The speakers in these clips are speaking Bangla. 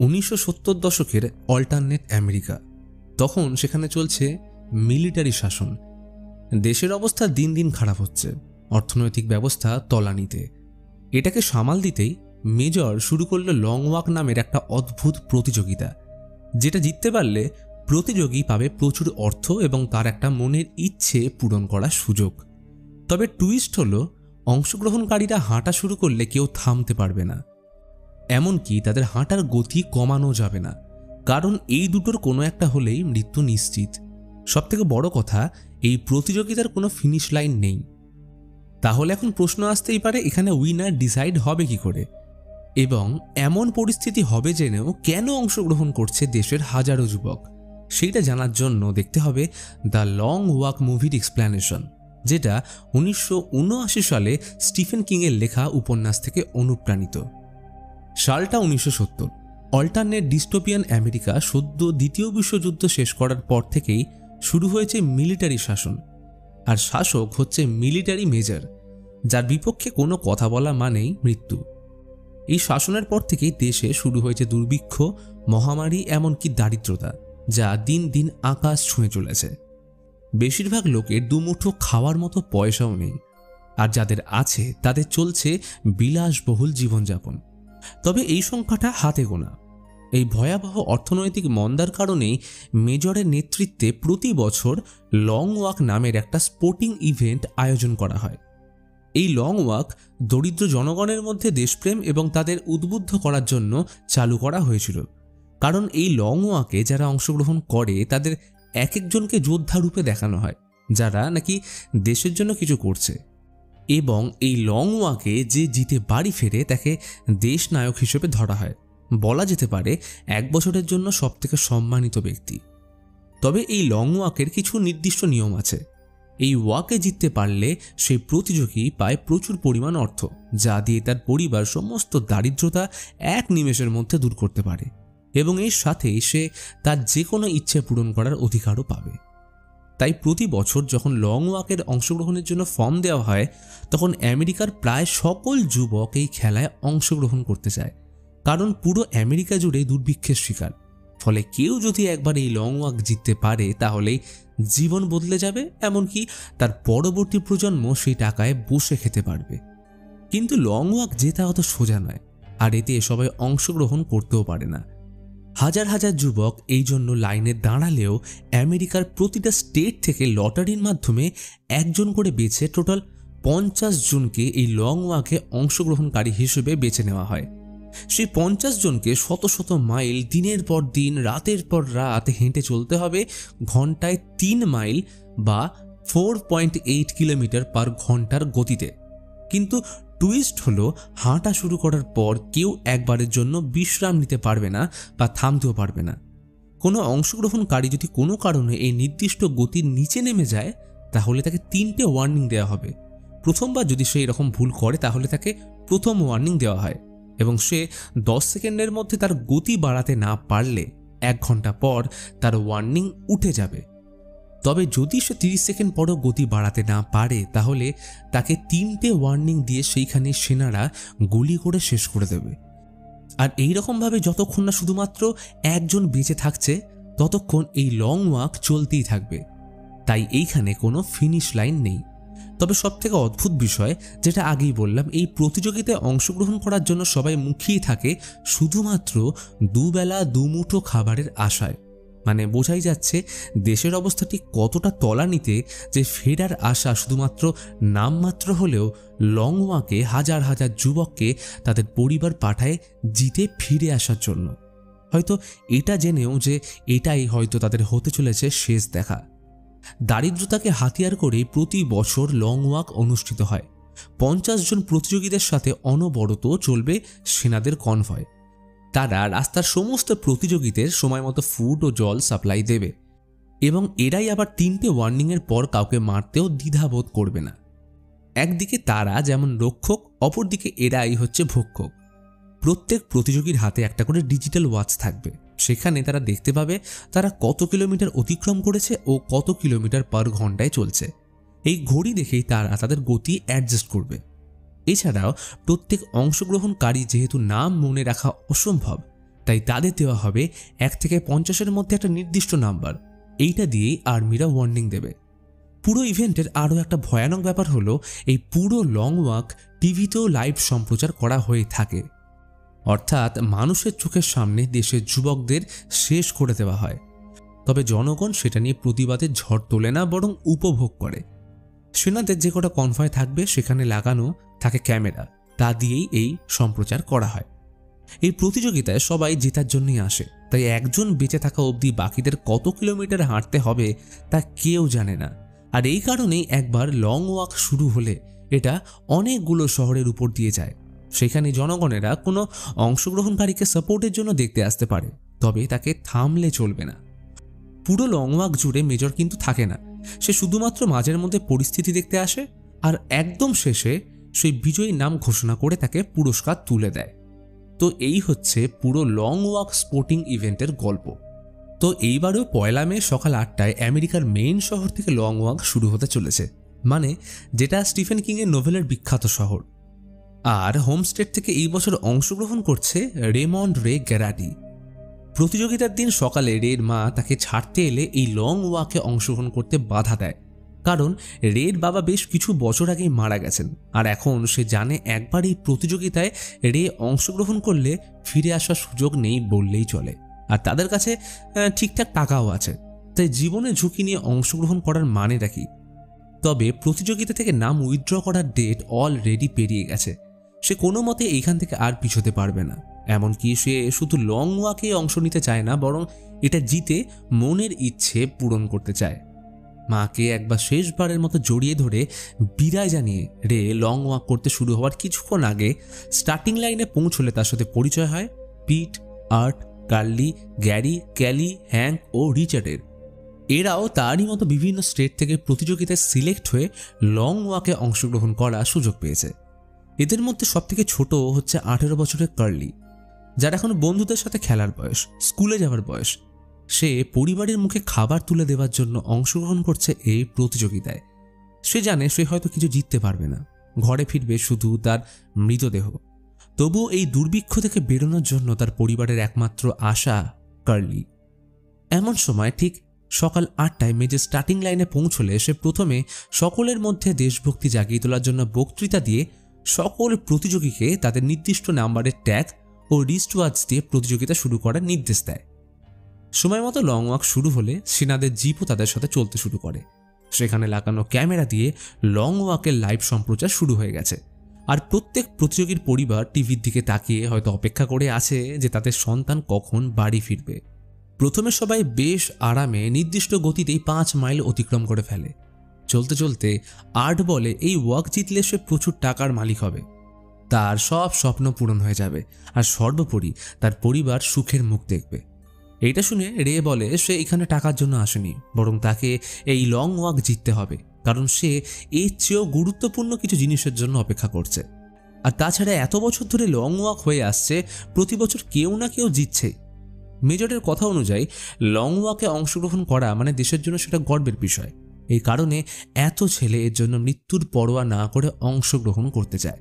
1970 দশকের অল্টারনেট আমেরিকা। তখন সেখানে চলছে মিলিটারি শাসন। দেশের অবস্থা দিন দিন খারাপ হচ্ছে, অর্থনৈতিক ব্যবস্থা তলানিতে। এটাকে সামাল দিতেই মেজর শুরু করল লং ওয়াক নামের একটা অদ্ভুত প্রতিযোগিতা, যেটা জিততে পারলে প্রতিযোগী পাবে প্রচুর অর্থ এবং তার একটা মনের ইচ্ছে পূরণ করার সুযোগ। তবে টুইস্ট হলো, অংশগ্রহণকারীরা হাঁটা শুরু করলে কেউ থামতে পারবে না, এমনকি তাদের হাঁটার গতি কমানো যাবে না, কারণ এই দুটোর কোনো একটা হলেই মৃত্যু নিশ্চিত। সবথেকে বড় কথা, এই প্রতিযোগিতার কোনো ফিনিশ লাইন নেই। তাহলে এখন প্রশ্ন আসতেই পারে, এখানে উইনার ডিসাইড হবে কি করে, এবং এমন পরিস্থিতি হবে জেনেও কেন অংশগ্রহণ করছে দেশের হাজারো যুবক? সেইটা জানার জন্য দেখতে হবে দ্য লং ওয়াক মুভির এক্সপ্ল্যানেশন, যেটা 1979 সালে স্টিফেন কিংয়ের লেখা উপন্যাস থেকে অনুপ্রাণিত। সালটা 1970। অল্টারনেট ডিস্টোপিয়ান আমেরিকা সদ্য দ্বিতীয় বিশ্বযুদ্ধ শেষ করার পর থেকেই শুরু হয়েছে মিলিটারি শাসন, আর শাসক হচ্ছে মিলিটারি মেজর, যার বিপক্ষে কোনো কথা বলা মানেই মৃত্যু। এই শাসনের পর থেকেই দেশে শুরু হয়েছে দুর্ভিক্ষ, মহামারী, এমনকি দারিদ্রতা, যা দিন দিন আকাশ ছুঁয়ে চলেছে। বেশিরভাগ লোকের দুমুঠো খাওয়ার মতো পয়সাও নেই, আর যাদের আছে তাদের চলছে বিলাসবহুল জীবনযাপন। তবে এই সংখ্যাটা হাতে গোনা। এই ভয়াবহ অর্থনৈতিক মন্দার কারণেই মেজরের নেতৃত্বে প্রতি বছর লং ওয়াক নামের একটা স্পোর্টিং ইভেন্ট আয়োজন করা হয়। এই লং ওয়াক দরিদ্র জনগণের মধ্যে দেশপ্রেম এবং তাদের উদ্বুদ্ধ করার জন্য চালু করা হয়েছিল, কারণ এই লং ওয়াকে যারা অংশগ্রহণ করে তাদের এক একজনকে যোদ্ধা রূপে দেখানো হয়, যারা নাকি দেশের জন্য কিছু করছে। এবং এই লং ওয়াকে যে জিতে বাড়ি ফেরে তাকে দেশ নায়ক হিসেবে ধরা হয়। বলা যেতে পারে 1 বছরের জন্য সবথেকে সম্মানিত ব্যক্তি। তবে এই লং ওয়াকের কিছু নির্দিষ্ট নিয়ম আছে। এই ওয়াকে জিততে পারলে সেই প্রতিযোগী পায় প্রচুর পরিমাণ অর্থ, যা দিয়ে তার পরিবার সমস্ত দারিদ্রতা এক নিমেষের মধ্যে দূর করতে পারে, এবং এর সাথেই সে তার যে কোনো ইচ্ছে পূরণ করার অধিকারও পাবে। তাই প্রতি বছর যখন লং ওয়াকের অংশগ্রহণের জন্য ফর্ম দেওয়া হয়, তখন আমেরিকার প্রায় সকল যুবক এই খেলায় অংশগ্রহণ করতে চায়, কারণ পুরো আমেরিকা জুড়ে দুর্ভিক্ষের শিকার। ফলে কেউ যদি একবার এই লং ওয়াক জিততে পারে তাহলেই জীবন বদলে যাবে, এমনকি তার পরবর্তী প্রজন্ম সেই টাকায় বসে খেতে পারবে। কিন্তু লং ওয়াক জেতা অত সোজা নয়, আর এতে সবাই অংশগ্রহণ করতেও পারে না। হাজার হাজার যুবক এই জন্য লাইনে দাঁড়ালেও আমেরিকার প্রতিটা স্টেট থেকে লটারির মাধ্যমে একজন করে বেছে টোটাল 50 জনকে এই লং ওয়াকে অংশগ্রহণকারী হিসেবে বেছে নেওয়া হয়। সেই 50 জনকে শত শত মাইল দিনের পর দিন, রাতের পর রাত হেঁটে চলতে হবে ঘন্টায় 3 মাইল বা 4.8 কিলোমিটার পার ঘন্টার গতিতে। কিন্তু টুইস্ট হলো, হাঁটা শুরু করার পর কেউ একবারের জন্য বিশ্রাম নিতে পারবে না বা থামতেও পারবে না। কোনো অংশগ্রহণকারী যদি কোনো কারণে এই নির্দিষ্ট গতির নিচে নেমে যায়, তাহলে তাকে 3টে ওয়ার্নিং দেওয়া হবে। প্রথমবার যদি সে এরকম ভুল করে তাহলে তাকে প্রথম ওয়ার্নিং দেওয়া হয়, এবং সে 10 সেকেন্ডের মধ্যে তার গতি বাড়াতে না পারলে 1 ঘন্টা পর তার ওয়ার্নিং উঠে যাবে। তবে যদি সে 30 সেকেন্ড পরও গতি বাড়াতে না পারে, তাহলে তাকে 3টে ওয়ার্নিং দিয়ে সেইখানে সেনারা গুলি করে শেষ করে দেবে। আর এইরকমভাবে যতক্ষণ না শুধুমাত্র একজন বেঁচে থাকছে, ততক্ষণ এই লং ওয়াক চলতেই থাকবে। তাই এইখানে কোনো ফিনিশ লাইন নেই। তবে সবথেকে অদ্ভুত বিষয়, যেটা আগেই বললাম, এই প্রতিযোগিতায় অংশগ্রহণ করার জন্য সবাই মুখিয়ে থাকে শুধুমাত্র দুবেলা দুমুঠো খাবারের আশায়। মানে বোঝাই যাচ্ছে দেশের অবস্থাটি কতটা তলানিতে, যে ফেরার আশা শুধুমাত্র নামমাত্র হলেও লং ওয়াকে হাজার হাজার যুবককে তাদের পরিবার পাঠায় জিতে ফিরে আসার জন্য। হয়তো এটা জেনেও যে এটাই হয়তো তাদের হতে চলেছে শেষ দেখা। দারিদ্রতাকে হাতিয়ার করে প্রতি বছর লং ওয়াক অনুষ্ঠিত হয়। 50 জন প্রতিযোগীদের সাথে অনবরত চলবে সেনাদের কনভয়। তারা রাস্তার সমস্ত প্রতিযোগীদের সময় মতো ফুড ও জল সাপ্লাই দেবে, এবং এরাই আবার 3টে ওয়ার্নিংয়ের পর কাউকে মারতেও দ্বিধাবোধ করবে না। একদিকে তারা যেমন রক্ষক, অপরদিকে এরাই হচ্ছে ভক্ষক। প্রত্যেক প্রতিযোগীর হাতে একটা করে ডিজিটাল ওয়াচ থাকবে। সেখানে তারা দেখতে পাবে তারা কত কিলোমিটার অতিক্রম করেছে ও কত কিলোমিটার পার ঘন্টায় চলছে। এই ঘড়ি দেখেই তারা তাদের গতি অ্যাডজাস্ট করবে। এছাড়াও প্রত্যেক অংশগ্রহণকারী যেহেতু নাম মনে রাখা অসম্ভব, তাই তাদের দেওয়া হবে 1 থেকে 50-এর মধ্যে একটা নির্দিষ্ট নাম্বার। এইটা দিয়েই আর্মিরা ওয়ার্নিং দেবে। পুরো ইভেন্টের আরও একটা ভয়ানক ব্যাপার হলো এই পুরো লং ওয়াক টিভিতেও লাইভ সম্প্রচার করা হয়ে থাকে। অর্থাৎ মানুষের চোখের সামনে দেশের যুবকদের শেষ করে দেওয়া হয়। তবে জনগণ সেটা নিয়ে প্রতিবাদের ঝড় তোলে না, বরং উপভোগ করে। সেনাদের যে কটা কনভয় থাকবে সেখানে লাগানো থাকে ক্যামেরা, তা দিয়েই এই সম্প্রচার করা হয়। এই প্রতিযোগিতায় সবাই জেতার জন্যই আসে, তাই একজন বেঁচে থাকা অবধি বাকিদের কত কিলোমিটার হাঁটতে হবে তা কেউ জানে না। আর এই কারণেই একবার লং ওয়াক শুরু হলে এটা অনেকগুলো শহরের উপর দিয়ে যায়। সেখানে জনগণেরা কোনো অংশগ্রহণকারীকে সাপোর্টের জন্য দেখতে আসতে পারে, তবে তাকে থামলে চলবে না। পুরো লং ওয়াক জুড়ে মেজর কিন্তু থাকে না, সে শুধুমাত্র মাঝের মধ্যে পরিস্থিতি দেখতে আসে আর একদম শেষে সেই বিজয়ী নাম ঘোষণা করে তাকে পুরস্কার তুলে দেয়। তো এই হচ্ছে পুরো লং ওয়াক স্পোর্টিং ইভেন্টের গল্প। তো এইবারেও 1 মে সকাল 8টায় আমেরিকার মেইন শহর থেকে লং ওয়াক শুরু হতে চলেছে, মানে যেটা স্টিফেন কিংয়ের নোভেলের বিখ্যাত শহর। আর হোম স্টেট থেকে এই বছর অংশগ্রহণ করছে রেমন্ড রে গ্যারাটি। প্রতিযোগিতার দিন সকালে রের মা তাকে ছাড়তে এলে এই লং ওয়াকে অংশগ্রহণ করতে বাধা দেয়, কারণ রের বাবা বেশ কিছু বছর আগেই মারা গেছেন। আর এখন সে জানে একবার এই প্রতিযোগিতায় রে অংশগ্রহণ করলে ফিরে আসার সুযোগ নেই বললেই চলে। আর তাদের কাছে ঠিকঠাক টাকাও আছে, তাই জীবনে ঝুঁকি নিয়ে অংশগ্রহণ করার মানেটা কি? তবে প্রতিযোগিতা থেকে নাম উইথড্র করার ডেট অলরেডি পেরিয়ে গেছে। সে কোনো মতে এইখান থেকে আর পিছোতে পারবে না। এমনকি সে শুধু লং ওয়াকে অংশ নিতে চায় না, বরং এটা জিতে মনের ইচ্ছে পূরণ করতে চায়। মাকে একবার শেষবারের মতো জড়িয়ে ধরে বিদায় জানিয়ে রে লং ওয়াক করতে শুরু হওয়ার কিছুক্ষণ আগে স্টার্টিং লাইনে পৌঁছলে তার সাথে পরিচয় হয় Pete, Art, Curly, Gary, Callie, Hank ও রিচার্ডের। এরাও তারই মতো বিভিন্ন স্টেট থেকে প্রতিযোগিতায় সিলেক্ট হয়ে লং ওয়াকে অংশগ্রহণ করার সুযোগ পেয়েছে। এদের মধ্যে সবথেকে ছোট হচ্ছে 18 বছরের কার্লি, যার এখন বন্ধুদের সাথে খেলার বয়স, স্কুলে যাওয়ার বয়স। সে পরিবারের মুখে খাবার তুলে দেওয়ার জন্য অংশগ্রহণ করছে এই প্রতিযোগিতায়। সে জানে সে হয়তো কিছু জিততে পারবে না, ঘরে ফিরবে শুধু তার মৃতদেহ। তবুও এই দুর্ভিক্ষ থেকে বেরোনোর জন্য তার পরিবারের একমাত্র আশা কার্লি। এমন সময় ঠিক সকাল 8টায় মেজর স্টার্টিং লাইনে পৌঁছলে সে প্রথমে সকলের মধ্যে দেশভক্তি জাগিয়ে তোলার জন্য বক্তৃতা দিয়ে সকল প্রতিযোগীকে তাদের নির্দিষ্ট নাম্বারের ট্যাগ ও রিস্টওয়াচ দিয়ে প্রতিযোগিতা শুরু করার নির্দেশ দেয়। সময় মতো লং ওয়াক শুরু হলে সেনাদের জিপও তাদের সাথে চলতে শুরু করে। সেখানে লাগানো ক্যামেরা দিয়ে লং ওয়াকের লাইভ সম্প্রচার শুরু হয়ে গেছে। আর প্রত্যেক প্রতিযোগীর পরিবার টিভির দিকে তাকিয়ে হয়তো অপেক্ষা করে আছে যে তাদের সন্তান কখন বাড়ি ফিরবে। প্রথমে সবাই বেশ আরামে নির্দিষ্ট গতিতেই 5 মাইল অতিক্রম করে ফেলে। চলতে চলতে আর্ট বলে এই ওয়াক জিতলে সে প্রচুর টাকার মালিক হবে, তার সব স্বপ্ন পূরণ হয়ে যাবে, আর সর্বোপরি তার পরিবার সুখের মুখ দেখবে। এইটা শুনে রে বলে সে এখানে টাকার জন্য আসেনি, বরং তাকে এই লং ওয়াক জিততে হবে, কারণ সে এর চেয়েও গুরুত্বপূর্ণ কিছু জিনিসের জন্য অপেক্ষা করছে। আর তাছাড়া এত বছর ধরে লং ওয়াক হয়ে আসছে, প্রতি বছর কেউ না কেউ জিতছে। মেজরের কথা অনুযায়ী লং ওয়াকে অংশগ্রহণ করা মানে দেশের জন্য সেটা গর্বের বিষয়। এই কারণে এত ছেলে এর জন্য মৃত্যুর পরোয়া না করে অংশগ্রহণ করতে চায়।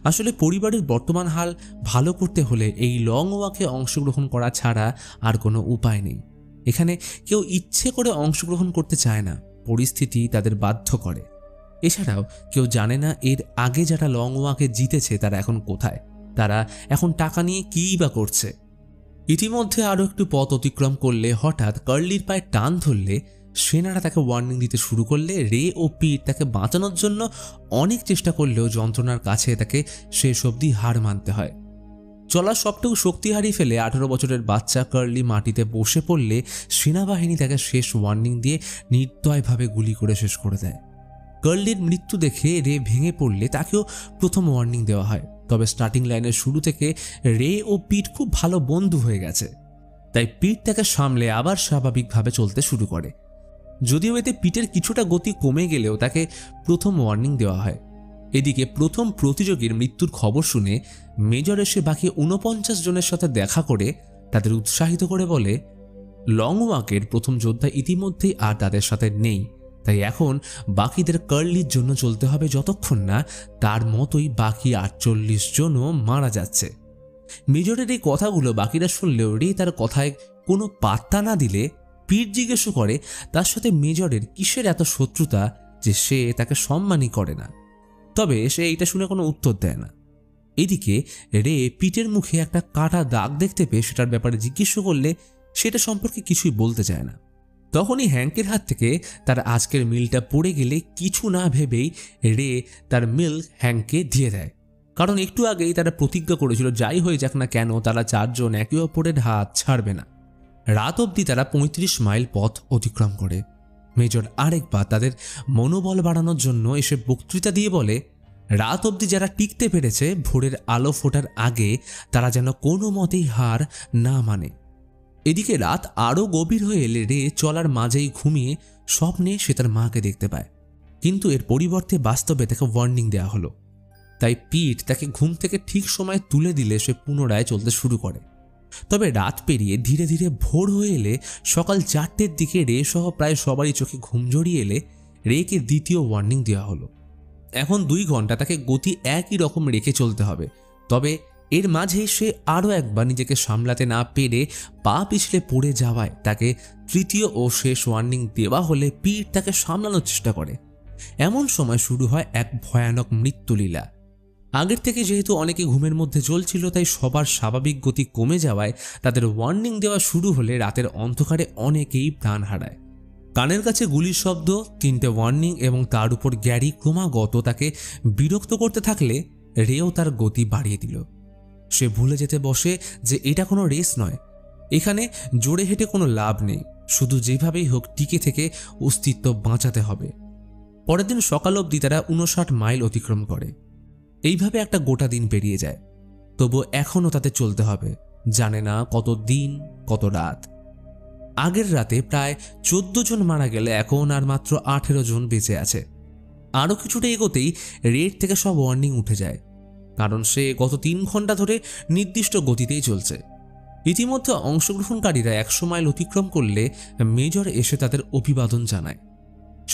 আসলে পরিবারের বর্তমান হাল ভালো করতে হলে এই লং ওয়াকে অংশগ্রহণ করা ছাড়া আর কোনো উপায় নেই। এখানে কেউ ইচ্ছে করে অংশগ্রহণ করতে চায় না, পরিস্থিতি তাদের বাধ্য করে। এছাড়াও কেউ জানে না এর আগে যারা লং ওয়াকে জিতেছে তারা এখন কোথায়, তারা এখন টাকা নিয়ে কীই বা করছে। ইতিমধ্যে আরও একটু পথ অতিক্রম করলে হঠাৎ কার্লির পায়ে টান ধরলে সেনারা তাকে ওয়ার্নিং দিতে শুরু করলে রে ও পিট তাকে বাঁচানোর জন্য অনেক চেষ্টা করলেও যন্ত্রণার কাছে তাকে শেষ অবধি হার মানতে হয়। চলার সবটুকু শক্তি হারিয়ে ফেলে 18 বছরের বাচ্চা কার্লি মাটিতে বসে পড়লে সেনাবাহিনী তাকে শেষ ওয়ার্নিং দিয়ে নির্দয়ভাবে গুলি করে শেষ করে দেয়। কার্লির মৃত্যু দেখে রে ভেঙে পড়লে তাকেও প্রথম ওয়ার্নিং দেওয়া হয়। তবে স্টার্টিং লাইনের শুরু থেকে রে ও পিট খুব ভালো বন্ধু হয়ে গেছে, তাই পিট তাকে সামলে আবার স্বাভাবিকভাবে চলতে শুরু করে। যদিও এতে পিটের কিছুটা গতি কমে গেলেও তাকে প্রথম ওয়ার্নিং দেওয়া হয়। এদিকে প্রথম প্রতিযোগীর মৃত্যুর খবর শুনে মেজর এসে বাকি 49 জনের সাথে দেখা করে তাদের উৎসাহিত করে বলে, লং ওয়াকের প্রথম যোদ্ধা ইতিমধ্যেই আর তাদের সাথে নেই, তাই এখন বাকিদের কার্লির জন্য চলতে হবে যতক্ষণ না তার মতোই বাকি 48 জনও মারা যাচ্ছে। মেজরের এই কথাগুলো বাকিরা শুনলেও রে তার কথায় কোনো পাত্তা না দিলে পিট জিজ্ঞেস করে তার সাথে মেজরের কিসের এত শত্রুতা যে সে তাকে সম্মানই করে না। তবে সে এইটা শুনে কোনো উত্তর দেয় না। এদিকে রে পিটের মুখে একটা কাটা দাগ দেখতে পেয়ে সেটার ব্যাপারে জিজ্ঞেস করলে সেটা সম্পর্কে কিছুই বলতে চায় না। তখনই হ্যাঙ্কের হাত থেকে তার আজকের মিলটা পড়ে গেলে কিছু না ভেবেই রে তার মিল হ্যাঙ্ককে দিয়ে দেয়। কারণ একটু আগেই তারা প্রতিজ্ঞা করেছিল যাই হয়ে যাক না কেন তারা চারজন একে অপরের হাত ছাড়বে না। রাত অবধি তারা ৩৫ মাইল পথ অতিক্রম করে। মেজর আরেকবার তাদের মনোবল বাড়ানোর জন্য এসে বক্তৃতা দিয়ে বলে, রাত অবধি যারা টিকতে পেরেছে ভোরের আলো ফোটার আগে তারা যেন কোনো মতেই হার না মানে। এদিকে রাত আরও গভীর হয়ে এলে রে চলার মাঝেই ঘুমিয়ে স্বপ্নে সে তার মাকে দেখতে পায়, কিন্তু এর পরিবর্তে বাস্তবে তাকে ওয়ার্নিং দেওয়া হলো। তাই পিট তাকে ঘুম থেকে ঠিক সময় তুলে দিলে সে পুনরায় চলতে শুরু করে। তবে রাত পেরিয়ে ধীরে ধীরে ভোর হয়ে এলে সকাল 4টের দিকে রে সহ প্রায় সবারই চোখে ঘুম জড়িয়ে এলে রেকে দ্বিতীয় ওয়ার্নিং দেওয়া হলো। এখন 2 ঘন্টা তাকে গতি একই রকম রেখে চলতে হবে। তবে এর মাঝে সে আরও একবার নিজেকে সামলাতে না পেরে পা পিছলে পড়ে যাওয়ায় তাকে তৃতীয় ও শেষ ওয়ার্নিং দেওয়া হলে পিট তাকে সামলানোর চেষ্টা করে। এমন সময় শুরু হয় এক ভয়ানক মৃত্যুলীলা। আগের থেকে যেহেতু অনেকে ঘুমের মধ্যে চলছিল তাই সবার স্বাভাবিক গতি কমে যাওয়ায় তাদের ওয়ার্নিং দেওয়া শুরু হলে রাতের অন্ধকারে অনেকেই প্রাণ হারায়। কানের কাছে গুলির শব্দ, 3টে ওয়ার্নিং এবং তার উপর গ্যারি ক্রমাগত তাকে বিরক্ত করতে থাকলে রেও তার গতি বাড়িয়ে দিল। সে ভুলে যেতে বসে যে এটা কোনো রেস নয়, এখানে জোরে হেঁটে কোনো লাভ নেই, শুধু যেভাবেই হোক টিকে থেকে অস্তিত্ব বাঁচাতে হবে। পরের দিন সকাল অবধি তারা 59 মাইল অতিক্রম করে। এইভাবে একটা গোটা দিন পেরিয়ে যায়। তবু এখনও তাদের চলতে হবে, জানে না কত দিন কত রাত। আগের রাতে প্রায় 14 জন মারা গেলে এখন আর মাত্র 18 জন বেঁচে আছে। আরও কিছুটা এগোতেই রেড থেকে সব ওয়ার্নিং উঠে যায়, কারণ সে গত 3 ঘন্টা ধরে নির্দিষ্ট গতিতেই চলছে। ইতিমধ্যে অংশগ্রহণকারীরা 100 মাইল অতিক্রম করলে মেজর এসে তাদের অভিবাদন জানায়।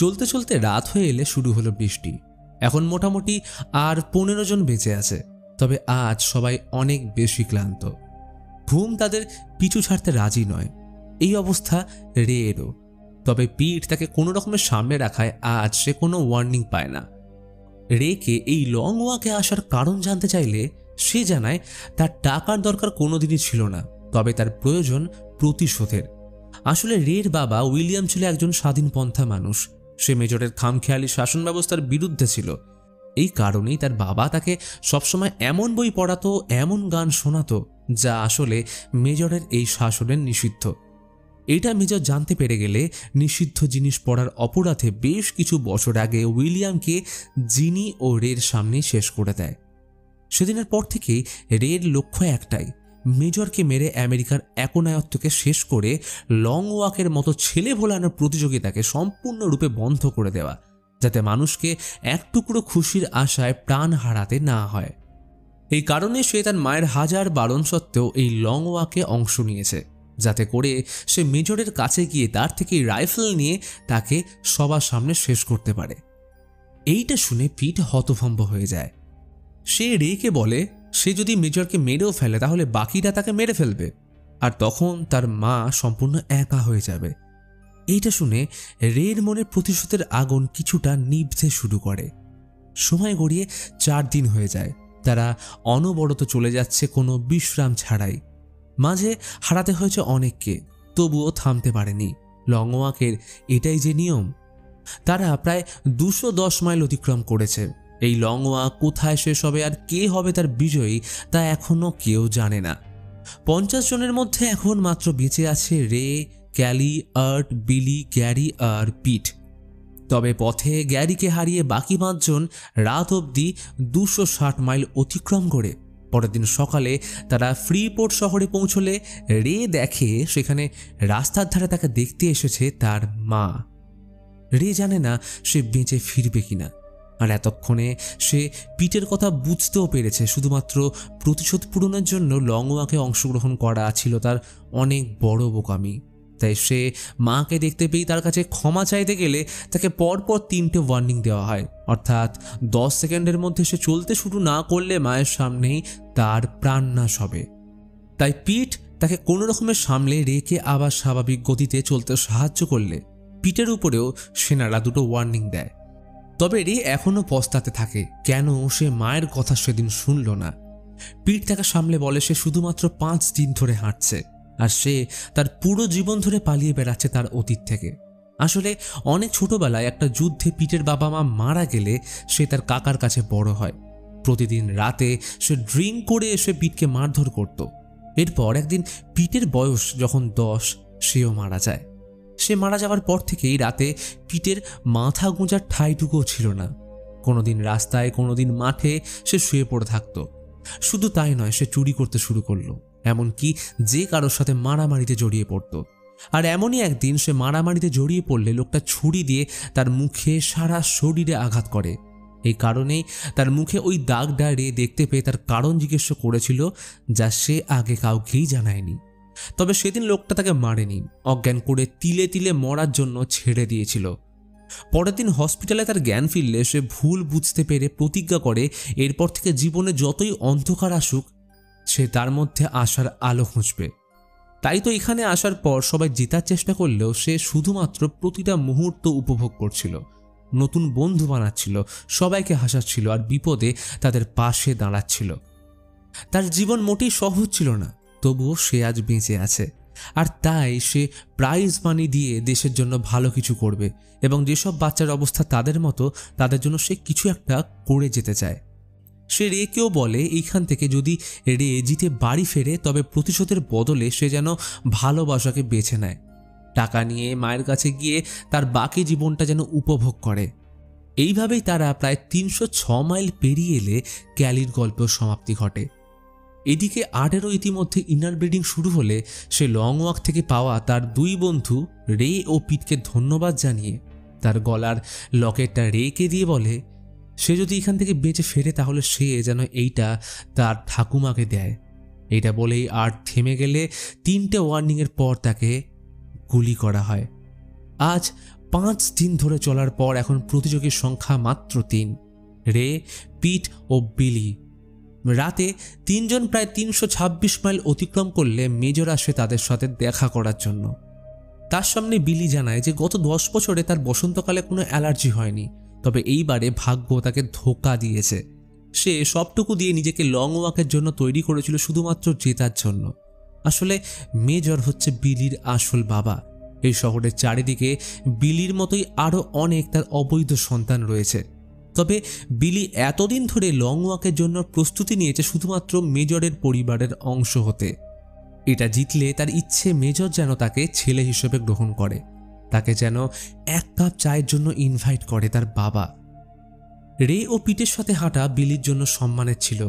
চলতে চলতে রাত হয়ে এলে শুরু হলো বৃষ্টি। এখন মোটামুটি আর 15 জন বেঁচে আছে, তবে আজ সবাই অনেক বেশি ক্লান্ত। ঘুম তাদের পিছু ছাড়তে রাজি নয়। এই অবস্থা রেয়েরও। তবে পিট তাকে কোনো রকমের সামনে রাখায় আজ সে কোনো ওয়ার্নিং পায় না। রেকে এই লং ওয়াকে আসার কারণ জানতে চাইলে সে জানায় তার টাকার দরকার কোনোদিনই ছিল না, তবে তার প্রয়োজন প্রতিশোধের। আসলে রের বাবা উইলিয়াম ছিল একজন স্বাধীনপন্থা মানুষ। সে মেজরের খামখেয়ালি শাসন ব্যবস্থার বিরুদ্ধে ছিল। এই কারণেই তার বাবা তাকে সবসময় এমন বই পড়াতো, এমন গান শোনাতো যা আসলে মেজরের এই শাসনের নিষিদ্ধ। এটা মেজর জানতে পেরে গেলে নিষিদ্ধ জিনিস পড়ার অপরাধে বেশ কিছু বছর আগে উইলিয়ামকে জিনি ও রের সামনে শেষ করে দেয়। সেদিনের পর থেকেই রের লক্ষ্য একটাই, মেজরকে মেরে আমেরিকার একনায়ত্বকে শেষ করে লং ওয়াকের মতো ছেলে ভোলানোর প্রতিযোগিতাকে সম্পূর্ণরূপে বন্ধ করে দেওয়া, যাতে মানুষকে এক টুকরো খুশির আশায় প্রাণ হারাতে না হয়। এই কারণে সে তার মায়ের হাজার বারণ সত্ত্বেও এই লং ওয়াকে অংশ নিয়েছে, যাতে করে সে মেজরের কাছে গিয়ে তার থেকে রাইফেল নিয়ে তাকে সবার সামনে শেষ করতে পারে। এইটা শুনে পিট হতভম্ব হয়ে যায়। সে রেকে বলে সে যদি মেজরকে মেরেও ফেলে তাহলে বাকিরা তাকে মেরে ফেলবে, আর তখন তার মা সম্পূর্ণ একা হয়ে যাবে। এইটা শুনে রের মনে প্রতিশোধের আগুন কিছুটা নিভতে শুরু করে। সময় গড়িয়ে 4 দিন হয়ে যায়। তারা অনবরত চলে যাচ্ছে কোনো বিশ্রাম ছাড়াই। মাঝে হারাতে হয়েছে অনেককে, তবুও থামতে পারেনি। লং ওয়াকের এটাই যে নিয়ম। তারা প্রায় 210 মাইল অতিক্রম করেছে। এই লং ওয়াক কোথায় শেষ হবে আর কে হবে তার বিজয়ী তা এখনও কেউ জানে না। 50 জনের মধ্যে এখন মাত্র বেঁচে আছে রে, ক্যালি, আর্ট, বিলি, গ্যারি আর পিট। তবে পথে গ্যারিকে হারিয়ে বাকি 5 জন রাত অবধি 260 মাইল অতিক্রম করে পরের দিন সকালে তারা ফ্রিপোর্ট শহরে পৌঁছলে রে দেখে সেখানে রাস্তার ধারে তাকে দেখতে এসেছে তার মা। রে জানে না সে বেঁচে ফিরবে কিনা, আর এতক্ষণে সে পিটের কথা বুঝতেও পেরেছে। শুধুমাত্র প্রতিশোধ পূরণের জন্য লং ওয়াকে অংশগ্রহণ করা ছিল তার অনেক বড় বোকামি। তাই সে মাকে দেখতে পেয়ে তার কাছে ক্ষমা চাইতে গেলে তাকে পরপর 3টে ওয়ার্নিং দেওয়া হয়, অর্থাৎ 10 সেকেন্ডের মধ্যে সে চলতে শুরু না করলে মায়ের সামনেই তার প্রাণনাশ হবে। তাই পিট তাকে কোনো রকমের সামলে রেখে আবার স্বাভাবিক গতিতে চলতে সাহায্য করলে পিটের উপরেও সেনারা 2টো ওয়ার্নিং দেয়। তবে রে এখনও পস্তাতে থাকে কেন সে মায়ের কথা সেদিন শুনল না। পিট তাকে সামলে বলে সে শুধুমাত্র 5 দিন ধরে হাঁটছে, আর সে তার পুরো জীবন ধরে পালিয়ে বেড়াচ্ছে তার অতীত থেকে। আসলে অনেক ছোটবেলায় একটা যুদ্ধে পিটের বাবা মা মারা গেলে সে তার কাকার কাছে বড় হয়। প্রতিদিন রাতে সে ড্রিঙ্ক করে এসে পিটকে মারধর করত। এরপর একদিন পিটের বয়স যখন 10, সেও মারা যায়। সে মারা যাওয়ার পর থেকেই রাতে পিটের মাথা গোঁজার ঠাঁইটুকুও ছিল না। কোনোদিন রাস্তায়, কোনোদিন মাঠে সে শুয়ে পড়ে থাকতো। শুধু তাই নয়, সে চুরি করতে শুরু করলো, এমনকি যে কারোর সাথে মারামারিতে জড়িয়ে পড়তো। আর এমনই একদিন সে মারামারিতে জড়িয়ে পড়লে লোকটা ছুরি দিয়ে তার মুখে, সারা শরীরে আঘাত করে। এই কারণেই তার মুখে ওই দাগটা রে দেখতে পেয়ে তার কারণ জিজ্ঞেস করেছিল, যা সে আগে কাউকেই জানায়নি। তবে সেদিন লোকটা তাকে মারেনি, অজ্ঞান করে তিলে তিলে মরার জন্য ছেড়ে দিয়েছিল। পরের দিন হসপিটালে তার জ্ঞান ফিরলে সে ভুল বুঝতে পেরে প্রতিজ্ঞা করে এরপর থেকে জীবনে যতই অন্ধকার আসুক সে তার মধ্যে আসার আলো খুঁজবে। তাই তো এখানে আসার পর সবাই জেতার চেষ্টা করলেও সে শুধুমাত্র প্রতিটা মুহূর্ত উপভোগ করছিল, নতুন বন্ধু বানাচ্ছিল, সবাইকে হাসাচ্ছিল আর বিপদে তাদের পাশে দাঁড়াচ্ছিল। তার জীবন মোটেই সহজ ছিল না, তবুও সে আজ বেঁচে আছে। আর তাই সে প্রাইজ মানি দিয়ে দেশের জন্য ভালো কিছু করবে, এবং যেসব বাচ্চার অবস্থা তাদের মতো তাদের জন্য সে কিছু একটা করে যেতে চায়। সে রেকেও বলে এইখান থেকে যদি রে জিতে বাড়ি ফেরে তবে প্রতিশোধের বদলে সে যেন ভালোবাসাকে বেছে নেয়, টাকা নিয়ে মায়ের কাছে গিয়ে তার বাকি জীবনটা যেন উপভোগ করে। এইভাবেই তারা প্রায় 306 মাইল পেরিয়ে এলে ক্যালির গল্প সমাপ্তি ঘটে। এদিকে আর্টেরও ইতিমধ্যে ইনার ব্রিডিং শুরু হলে সে লং ওয়াক থেকে পাওয়া তার 2 বন্ধু রে ও পিটকে ধন্যবাদ জানিয়ে তার গলার লকেটটা রেকে দিয়ে বলে সে যদি এখান থেকে বেঁচে ফেরে তাহলে সে যেন এইটা তার ঠাকুমাকে দেয়। এইটা বলেই আর্ট থেমে গেলে 3টে ওয়ার্নিংয়ের পর তাকে গুলি করা হয়। আজ 5 দিন ধরে চলার পর এখন প্রতিযোগীর সংখ্যা মাত্র 3, রে, পিট ও বিলি। রাতে 3 জন প্রায় 326 মাইল অতিক্রম করলে মেজর আসে তাদের সাথে দেখা করার জন্য। তার সামনে বিলি জানায় যে গত 10 বছরে তার বসন্তকালে কোনো অ্যালার্জি হয়নি, তবে এইবারে ভাগ্য তাকে ধোঁকা দিয়েছে। সে সবটুকু দিয়ে নিজেকে লং ওয়াকের জন্য তৈরি করেছিল শুধুমাত্র জেতার জন্য। আসলে মেজর হচ্ছে বিলির আসল বাবা। এই শহরের চারিদিকে বিলির মতোই আরও অনেক তার অবৈধ সন্তান রয়েছে, তবে বিলি এতদিন ধরে লং ওয়াকের জন্য প্রস্তুতি নিয়েছে শুধুমাত্র মেজরের পরিবারের অংশ হতে। এটা জিতলে তার ইচ্ছে মেজর যেন তাকে ছেলে হিসেবে গ্রহণ করে, তাকে যেন 1 কাপ চায়ের জন্য ইনভাইট করে তার বাবা। রে ও পিটের সাথে হাঁটা বিলির জন্য সম্মানের ছিল।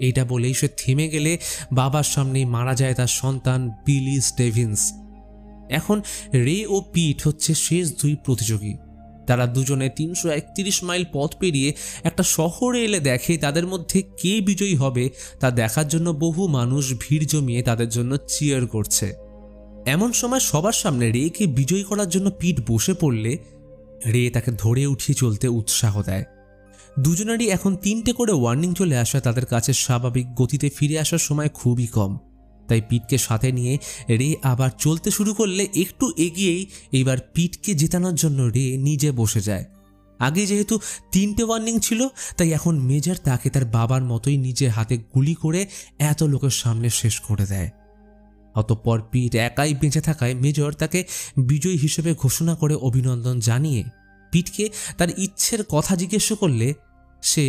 এইটা বলেই সে থেমে গেলে বাবার সামনেই মারা যায় তার সন্তান বিলি স্টেভিন্স। এখন রে ও পিট হচ্ছে শেষ 2 প্রতিযোগী। তারা দুজনে 331 মাইল পথ পেরিয়ে একটা শহরে এলে দেখে তাদের মধ্যে কে বিজয়ী হবে তা দেখার জন্য বহু মানুষ ভিড় জমিয়ে তাদের জন্য চিয়ার করছে। এমন সময় সবার সামনে রেকে বিজয়ী করার জন্য পিট বসে পড়লে রে তাকে ধরে উঠিয়ে চলতে উৎসাহ দেয়। দুজনেরই এখন 3টে করে ওয়ার্নিং চলে আসা তাদের কাছে স্বাভাবিক গতিতে ফিরে আসার সময় খুবই কম। তাই পিটকে সাথে নিয়ে রে আবার চলতে শুরু করলে একটু এগিয়েই এইবার পিটকে জেতানোর জন্য রে নিজে বসে যায়। আগে যেহেতু 3টে ওয়ার্নিং ছিল তাই এখন মেজর তাকে তার বাবার মতোই নিজে হাতে গুলি করে এত লোকের সামনে শেষ করে দেয়। অতঃপর পিট একাই বেঁচে থাকায় মেজর তাকে বিজয়ী হিসেবে ঘোষণা করে অভিনন্দন জানিয়ে পিটকে তার ইচ্ছের কথা জিজ্ঞেস করলে সে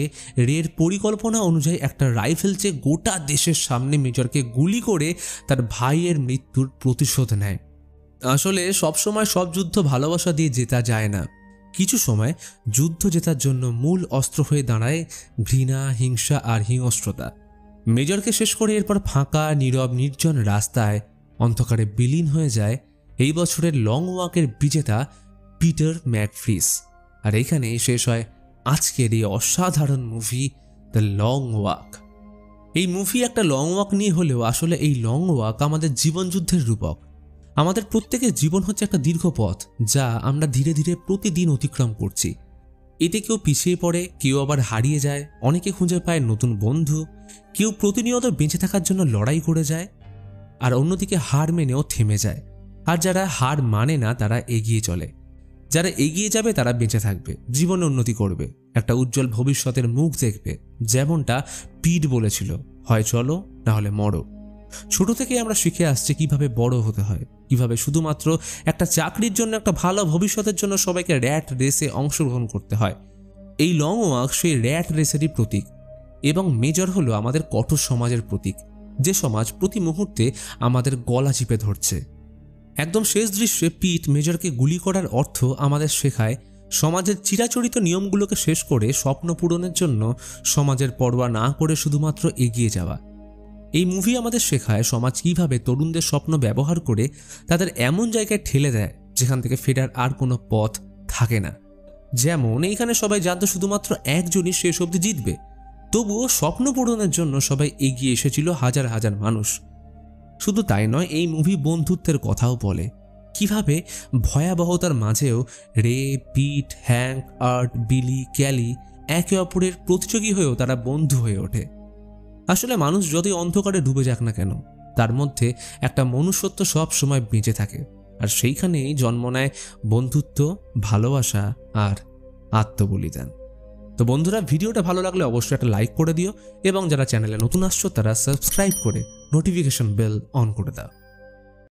রের পরিকল্পনা অনুযায়ী একটা রাইফেল চেয়ে গোটা দেশের সামনে মেজরকে গুলি করে তার ভাইয়ের মৃত্যুর প্রতিশোধ নেয়। আসলে সবসময় সব যুদ্ধ ভালোবাসা দিয়ে জেতা যায় না। কিছু সময় যুদ্ধ জেতার জন্য মূল অস্ত্র হয়ে দাঁড়ায় ঘৃণা, হিংসা আর হিংস্রতা। মেজরকে শেষ করে এরপর ফাঁকা, নীরব, নির্জন রাস্তায় অন্ধকারে বিলীন হয়ে যায় এই বছরের লং ওয়াকের বিজেতা পিটার ম্যাকফ্রিস। আর এইখানেই শেষ হয় আজকের এই অসাধারণ মুভি দ্য লং ওয়াক। এই মুভি একটা লং ওয়াক নিয়ে হলেও আসলে এই লং ওয়াক আমাদের জীবনযুদ্ধের রূপক। আমাদের প্রত্যেকের জীবন হচ্ছে একটা দীর্ঘ পথ, যা আমরা ধীরে ধীরে প্রতিদিন অতিক্রম করছি। এতে কেউ পিছিয়ে পড়ে, কেউ আবার হারিয়ে যায়, অনেকে খুঁজে পায় নতুন বন্ধু, কেউ প্রতিনিয়ত বেঁচে থাকার জন্য লড়াই করে যায়, আর অন্যদিকে হার মেনেও থেমে যায়। আর যারা হার মানে না তারা এগিয়ে চলে। যারা এগিয়ে যাবে তারা বেঁচে থাকবে, জীবনে উন্নতি করবে, একটা উজ্জ্বল ভবিষ্যতের মুখ দেখবে। যেমনটা পিট বলেছিল, হয় চলো না হলে মরো। ছোট থেকে আমরা শিখে আসছি কিভাবে বড় হতে হয়, কিভাবে শুধুমাত্র একটা চাকরির জন্য, একটা ভালো ভবিষ্যতের জন্য সবাইকে র্যাট রেসে অংশগ্রহণ করতে হয়। এই লং ওয়াক সেই র্যাট রেসেরই প্রতীক। এবং মেজর হলো আমাদের কঠোর সমাজের প্রতীক, যে সমাজ প্রতি মুহূর্তে আমাদের গলা চিপে ধরছে। একদম শেষ দৃশ্যে পিট মেজরকে গুলি করার অর্থ আমাদের শেখায় সমাজের চিরাচরিত নিয়মগুলোকে শেষ করে স্বপ্ন পূরণের জন্য সমাজের পরোয়া না করে শুধুমাত্র এগিয়ে যাওয়া। এই মুভি আমাদের শেখায় সমাজ কিভাবে তরুণদের স্বপ্ন ব্যবহার করে তাদের এমন জায়গায় ঠেলে দেয় যেখান থেকে ফেরার আর কোনো পথ থাকে না। যেমন এইখানে সবাই জানতো শুধুমাত্র একজনই শেষ অবধি জিতবে, তবুও স্বপ্ন পূরণের জন্য সবাই এগিয়ে এসেছিল হাজার হাজার মানুষ। শুধু তাই নয়, এই মুভি বন্ধুত্বের কথাও বলে, কিভাবে ভয়াবহতার মাঝেও রে, পিট, হ্যাঙ্ক, আর্ট, বিলি, ক্যালি একে অপরের প্রতিযোগী হয়েও তারা বন্ধু হয়ে ওঠে। আসলে মানুষ যতই অন্ধকারে ডুবে যাক না কেন, তার মধ্যে একটা মনুষ্যত্ব সব সময় বেঁচে থাকে, আর সেইখানেই জন্ম নেয় বন্ধুত্ব, ভালোবাসা আর আত্মবলিদান। তো বন্ধুরা, ভিডিওটা ভালো লাগলে অবশ্যই একটা লাইক করে দিও, এবং যারা চ্যানেলে নতুন আসছো তারা সাবস্ক্রাইব করে নোটিফিকেশন বেল অন করে দাও।